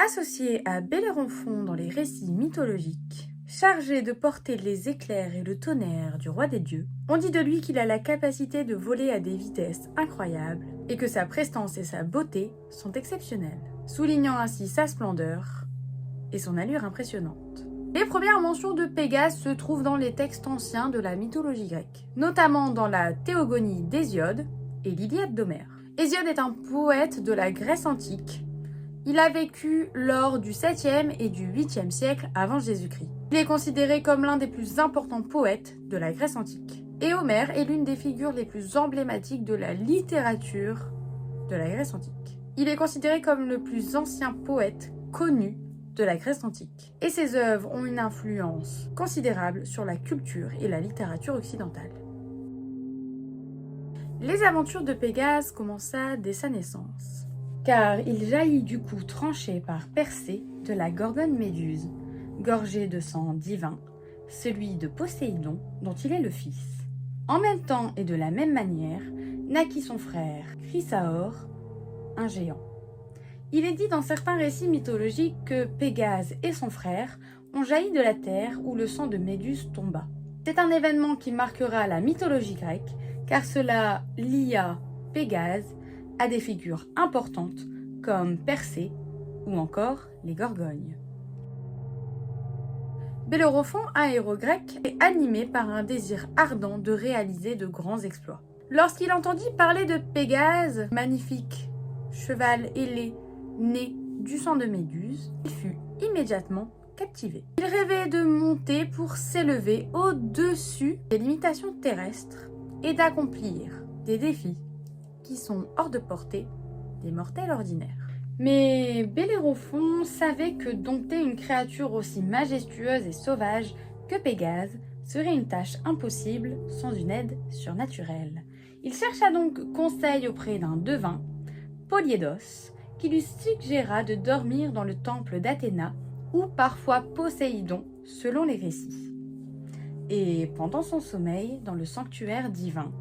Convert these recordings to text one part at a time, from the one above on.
Associé à Bellérophon dans les récits mythologiques, chargé de porter les éclairs et le tonnerre du roi des dieux, on dit de lui qu'il a la capacité de voler à des vitesses incroyables et que sa prestance et sa beauté sont exceptionnelles, soulignant ainsi sa splendeur et son allure impressionnante. Les premières mentions de Pégase se trouvent dans les textes anciens de la mythologie grecque, notamment dans la Théogonie d'Hésiode et l'Iliade d'Homère. Hésiode est un poète de la Grèce antique. Il a vécu lors du 7e et du 8e siècle avant Jésus-Christ. Il est considéré comme l'un des plus importants poètes de la Grèce antique. Et Homère est l'une des figures les plus emblématiques de la littérature de la Grèce antique. Il est considéré comme le plus ancien poète connu de la Grèce antique. Et ses œuvres ont une influence considérable sur la culture et la littérature occidentale. Les aventures de Pégase commença dès sa naissance, car il jaillit du cou tranché par Persée de la gorgone Méduse, gorgée de sang divin, celui de Poséidon dont il est le fils. En même temps et de la même manière, naquit son frère Chrysaor, un géant. Il est dit dans certains récits mythologiques que Pégase et son frère ont jailli de la terre où le sang de Méduse tomba. C'est un événement qui marquera la mythologie grecque, car cela lia Pégase à des figures importantes comme Persée ou encore les Gorgognes. Bellérophon, un héros grec, est animé par un désir ardent de réaliser de grands exploits. Lorsqu'il entendit parler de Pégase, magnifique cheval ailé né du sang de Méduse, il fut immédiatement captivé. Il rêvait de monter pour s'élever au-dessus des limitations terrestres et d'accomplir des défis qui sont hors de portée des mortels ordinaires. Mais Bellérophon savait que dompter une créature aussi majestueuse et sauvage que Pégase serait une tâche impossible sans une aide surnaturelle. Il chercha donc conseil auprès d'un devin, Polyédos, qui lui suggéra de dormir dans le temple d'Athéna ou parfois Poséidon, selon les récits. Et pendant son sommeil, dans le sanctuaire divin,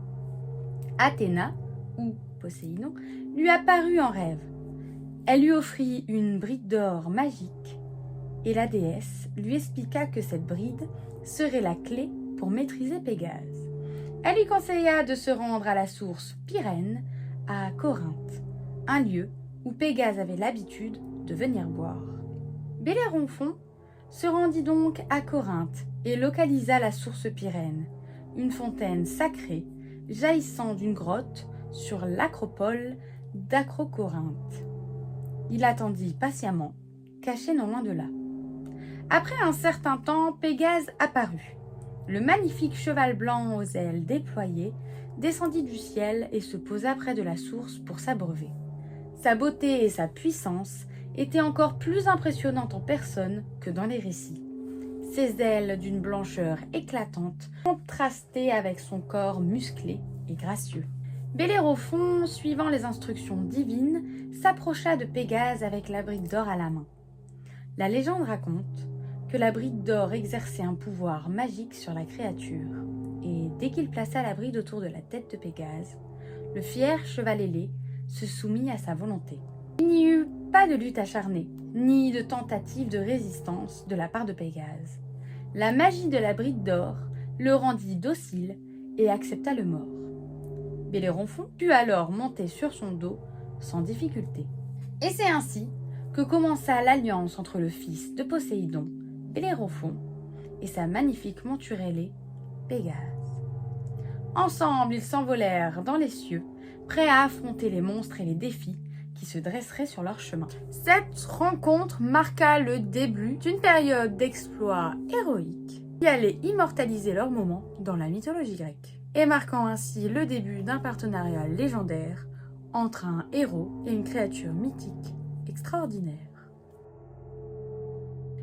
Athéna, ou Poséidon, lui apparut en rêve. Elle lui offrit une bride d'or magique et la déesse lui expliqua que cette bride serait la clé pour maîtriser Pégase. Elle lui conseilla de se rendre à la source Pyrène à Corinthe, un lieu où Pégase avait l'habitude de venir boire. Bellérophon se rendit donc à Corinthe et localisa la source Pyrène, une fontaine sacrée jaillissant d'une grotte sur l'acropole d'Acrocorinthe. Il attendit patiemment, caché non loin de là. Après un certain temps, Pégase apparut. Le magnifique cheval blanc aux ailes déployées descendit du ciel et se posa près de la source pour s'abreuver. Sa beauté et sa puissance étaient encore plus impressionnantes en personne que dans les récits. Ses ailes d'une blancheur éclatante contrastaient avec son corps musclé et gracieux. Bellérophon, suivant les instructions divines, s'approcha de Pégase avec la bride d'or à la main. La légende raconte que la bride d'or exerçait un pouvoir magique sur la créature, et dès qu'il plaça la bride autour de la tête de Pégase, le fier cheval ailé se soumit à sa volonté. Il n'y eut pas de lutte acharnée, ni de tentative de résistance de la part de Pégase. La magie de la bride d'or le rendit docile et accepta le mort. Bellérophon put alors monter sur son dos sans difficulté. Et c'est ainsi que commença l'alliance entre le fils de Poséidon, Bellérophon, et sa magnifique monture ailée, Pégase. Ensemble, ils s'envolèrent dans les cieux, prêts à affronter les monstres et les défis qui se dresseraient sur leur chemin. Cette rencontre marqua le début d'une période d'exploits héroïques qui allait immortaliser leur moment dans la mythologie grecque, et marquant ainsi le début d'un partenariat légendaire entre un héros et une créature mythique extraordinaire.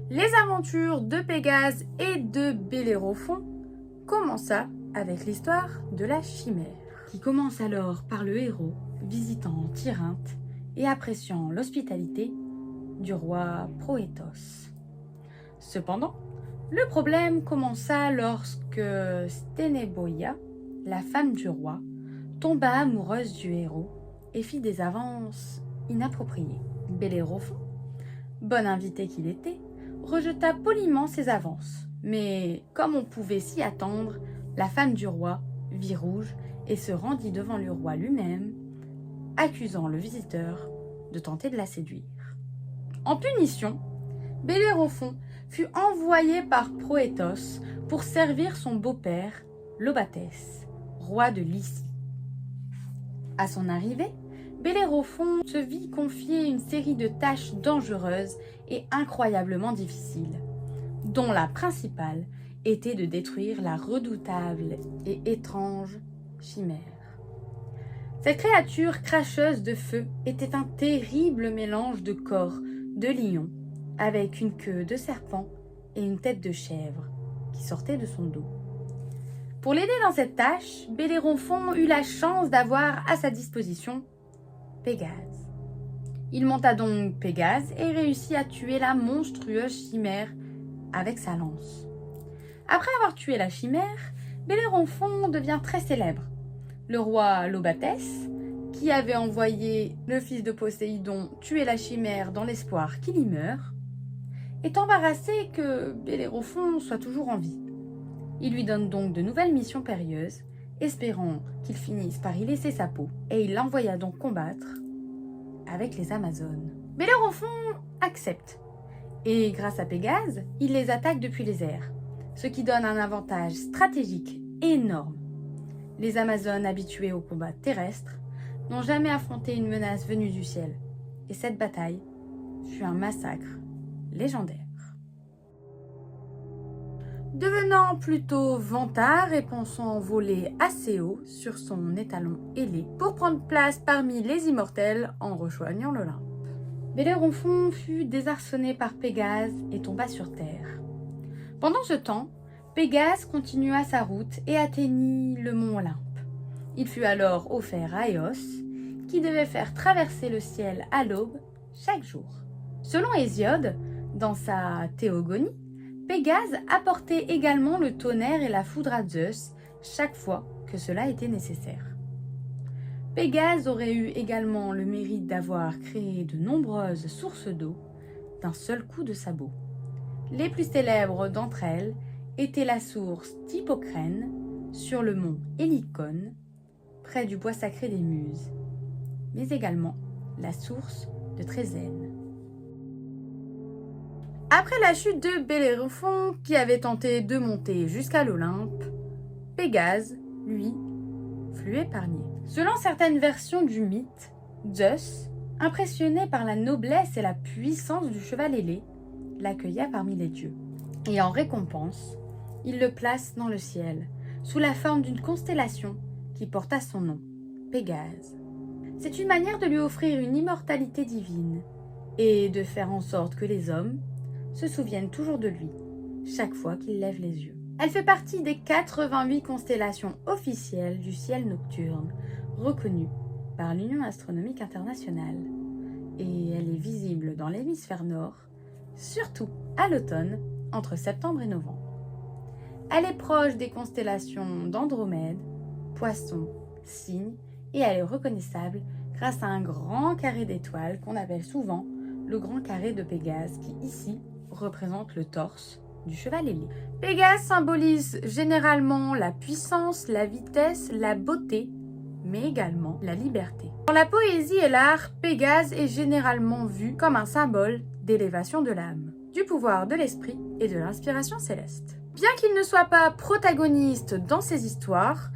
Les aventures de Pégase et de Bellérophon commença avec l'histoire de la chimère, qui commence alors par le héros visitant Tirynthe et appréciant l'hospitalité du roi Proétos. Cependant, le problème commença lorsque Sténéboïa, la femme du roi, tomba amoureuse du héros et fit des avances inappropriées. Bellérophon, bon invité qu'il était, rejeta poliment ses avances. Mais, comme on pouvait s'y attendre, la femme du roi vit rouge et se rendit devant le roi lui-même, accusant le visiteur de tenter de la séduire. En punition, Bellérophon fut envoyé par Proétos pour servir son beau-père, Lobatès, roi de Lycie. À son arrivée, Bellérophon se vit confier une série de tâches dangereuses et incroyablement difficiles, dont la principale était de détruire la redoutable et étrange chimère. Cette créature cracheuse de feu était un terrible mélange de corps de lion, avec une queue de serpent et une tête de chèvre qui sortait de son dos. Pour l'aider dans cette tâche, Bellérophon eut la chance d'avoir à sa disposition Pégase. Il monta donc Pégase et réussit à tuer la monstrueuse chimère avec sa lance. Après avoir tué la chimère, Bellérophon devient très célèbre. Le roi Lobatès, qui avait envoyé le fils de Poséidon tuer la chimère dans l'espoir qu'il y meure, est embarrassé que Bellérophon soit toujours en vie. Il lui donne donc de nouvelles missions périlleuses, espérant qu'il finisse par y laisser sa peau, et il l'envoya donc combattre avec les Amazones. Bellérophon accepte, et grâce à Pégase, il les attaque depuis les airs, ce qui donne un avantage stratégique énorme. Les Amazones, habituées au combat terrestre, n'ont jamais affronté une menace venue du ciel, et cette bataille fut un massacre légendaire. Devenant plutôt vantard et pensant voler assez haut sur son étalon ailé pour prendre place parmi les immortels en rejoignant l'Olympe. Bellérophon fut désarçonné par Pégase et tomba sur terre. Pendant ce temps, Pégase continua sa route et atteignit le mont Olympe. Il fut alors offert à Éos, qui devait faire traverser le ciel à l'aube chaque jour. Selon Hésiode, dans sa Théogonie, Pégase apportait également le tonnerre et la foudre à Zeus chaque fois que cela était nécessaire. Pégase aurait eu également le mérite d'avoir créé de nombreuses sources d'eau d'un seul coup de sabot. Les plus célèbres d'entre elles étaient la source d'Hippocrène sur le mont Hélicone, près du bois sacré des Muses, mais également la source de Trézène. Après la chute de Bellérophon, qui avait tenté de monter jusqu'à l'Olympe, Pégase, lui, fut épargné. Selon certaines versions du mythe, Zeus, impressionné par la noblesse et la puissance du cheval ailé, l'accueilla parmi les dieux. Et en récompense, il le place dans le ciel, sous la forme d'une constellation qui porta son nom, Pégase. C'est une manière de lui offrir une immortalité divine et de faire en sorte que les hommes se souviennent toujours de lui, chaque fois qu'il lève les yeux. Elle fait partie des 88 constellations officielles du ciel nocturne, reconnues par l'Union astronomique internationale. Et elle est visible dans l'hémisphère nord, surtout à l'automne, entre septembre et novembre. Elle est proche des constellations d'Andromède, Poisson, Cygne, et elle est reconnaissable grâce à un grand carré d'étoiles qu'on appelle souvent le grand carré de Pégase, qui ici représente le torse du cheval ailé. Pégase symbolise généralement la puissance, la vitesse, la beauté, mais également la liberté. Dans la poésie et l'art, Pégase est généralement vu comme un symbole d'élévation de l'âme, du pouvoir de l'esprit et de l'inspiration céleste. Bien qu'il ne soit pas protagoniste dans ces histoires,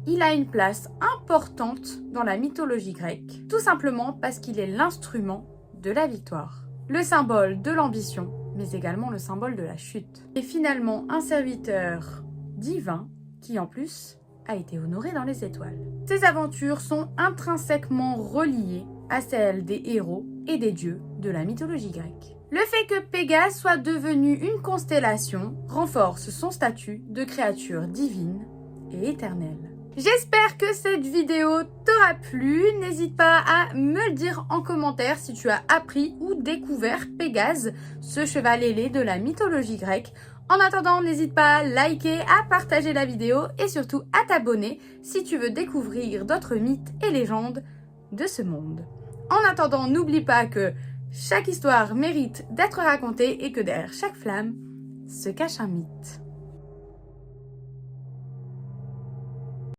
il a une place importante dans la mythologie grecque, tout simplement parce qu'il est l'instrument de la victoire, le symbole de l'ambition, mais également le symbole de la chute. Et finalement un serviteur divin qui en plus a été honoré dans les étoiles. Ces aventures sont intrinsèquement reliées à celles des héros et des dieux de la mythologie grecque. Le fait que Pégase soit devenu une constellation renforce son statut de créature divine et éternelle. J'espère que cette vidéo t'aura plu. N'hésite pas à me le dire en commentaire si tu as appris ou découvert Pégase, ce cheval ailé de la mythologie grecque. En attendant, n'hésite pas à liker, à partager la vidéo et surtout à t'abonner si tu veux découvrir d'autres mythes et légendes de ce monde. En attendant, n'oublie pas que Chaque histoire mérite d'être racontée et que derrière chaque flamme se cache un mythe.